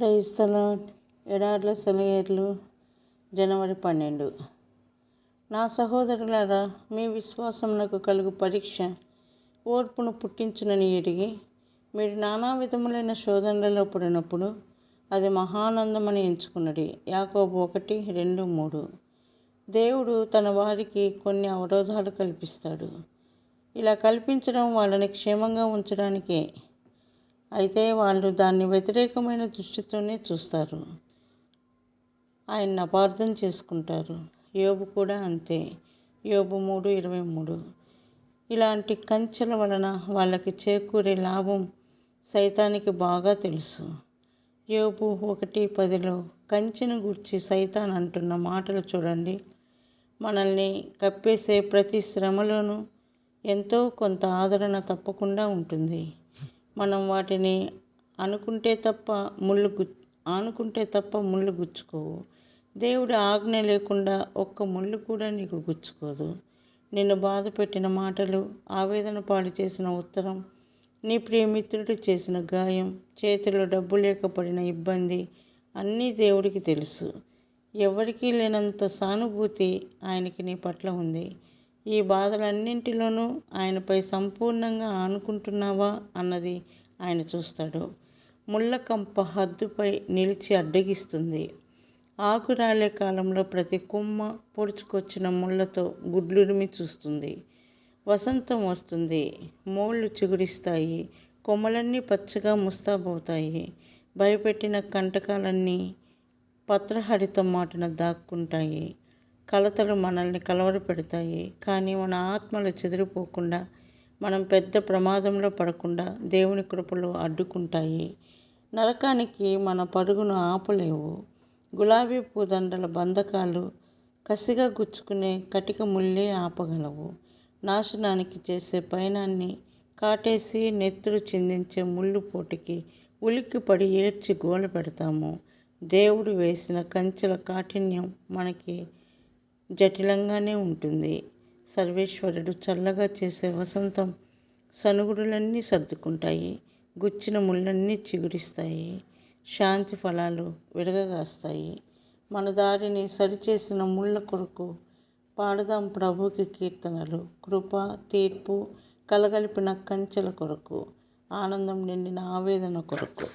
Praise the lord. ఎడార్ల సెలయేర్లు జనవరి 12. నా సహోదరులారా, మీ విశ్వాసమునకు కలుగు పరీక్ష ఓర్పును పుట్టించునని ఎరిగి మీరు నానా విధములైన శోధనలలో పడినప్పుడు అది మహానందమని ఎంచుకున్నది. యాకోబు 1:2-3. దేవుడు తన వారికి కొన్ని అవరోధాలు కల్పిస్తాడు. ఇలా కల్పించడం వాళ్ళని క్షేమంగా ఉంచడానికే. అయితే వాళ్ళు దాన్ని వ్యతిరేకమైన దృష్టితోనే చూస్తారు, ఆయన్ని అపార్థం చేసుకుంటారు. యోబు కూడా అంతే. యోబు 3:23. ఇలాంటి కంచెల వలన వాళ్ళకి చేకూరే లాభం సైతానికి బాగా తెలుసు. యోబు 1:10లో కంచెను గూర్చి సైతాన్ అంటున్న మాటలు చూడండి. మనల్ని కప్పేసే ప్రతి శ్రమలోనూ ఎంతో కొంత ఆదరణ తప్పకుండా ఉంటుంది. మనం వాటిని ఆనుకుంటే తప్ప ముళ్ళు గుచ్చుకోవు. దేవుడి ఆజ్ఞ లేకుండా ఒక్క ముళ్ళు కూడా నీకు గుచ్చుకోదు. నిన్ను బాధ పెట్టిన మాటలు, ఆవేదన పాడు చేసిన ఉత్తరం, నీ ప్రియమిత్రుడు చేసిన గాయం, చేతిలో డబ్బు లేకపోయిన ఇబ్బంది అన్నీ దేవుడికి తెలుసు. ఎవరికీ లేనంత సానుభూతి ఆయనకి నీ పట్ల ఉంది. ఈ బాధలన్నింటిలోనూ ఆయనపై సంపూర్ణంగా ఆనుకుంటున్నావా అన్నది ఆయన చూస్తాడు. ముళ్ళకంప హద్దుపై నిలిచి అడ్డగిస్తుంది. ఆకు రాలే కాలంలో ప్రతి కొమ్మ పొడుచుకొచ్చిన ముళ్ళతో గుడ్లురిమి చూస్తుంది. వసంతం వస్తుంది, మోళ్ళు చిగురిస్తాయి, కొమ్మలన్నీ పచ్చగా ముస్తాబవుతాయి. భయపెట్టిన కంటకాలన్నీ పత్రహరితం మాటున దాక్కుంటాయి. కలతలు మనల్ని కలవరపెడతాయి, కానీ మన ఆత్మలు చెదిరిపోకుండా, మనం పెద్ద ప్రమాదంలో పడకుండా దేవుని కృపలు అడ్డుకుంటాయి. నరకానికి మన పరుగును ఆపలేవు. గులాబీ పూదండల బంధకాలు కసిగా గుచ్చుకునే కటిక ముళ్ళే ఆపగలవు. నాశనానికి చేసే పయనాన్ని కాటేసి నెత్తురు చిందించే ముళ్ళు పోటుకి ఉలిక్కిపడి ఏడ్చి గోల పెడతాము. దేవుడు వేసిన కంచెల కాఠిన్యం మనకి జటిలంగానే ఉంటుంది. సర్వేశ్వరుడు చల్లగా చేసే వసంతం సనుగుడులన్నీ సర్దుకుంటాయి. గుచ్చిన ముళ్ళన్నీ చిగురిస్తాయి. శాంతి ఫలాలు విరగగాస్తాయి. మన దారిని సరిచేసిన ముళ్ళ కొరకు పాడదాం ప్రభువుకి కీర్తనలు. కృప, తీర్పు కలగలిపిన కంచెల కొరకు, ఆనందం నిండిన ఆవేదన కొరకు.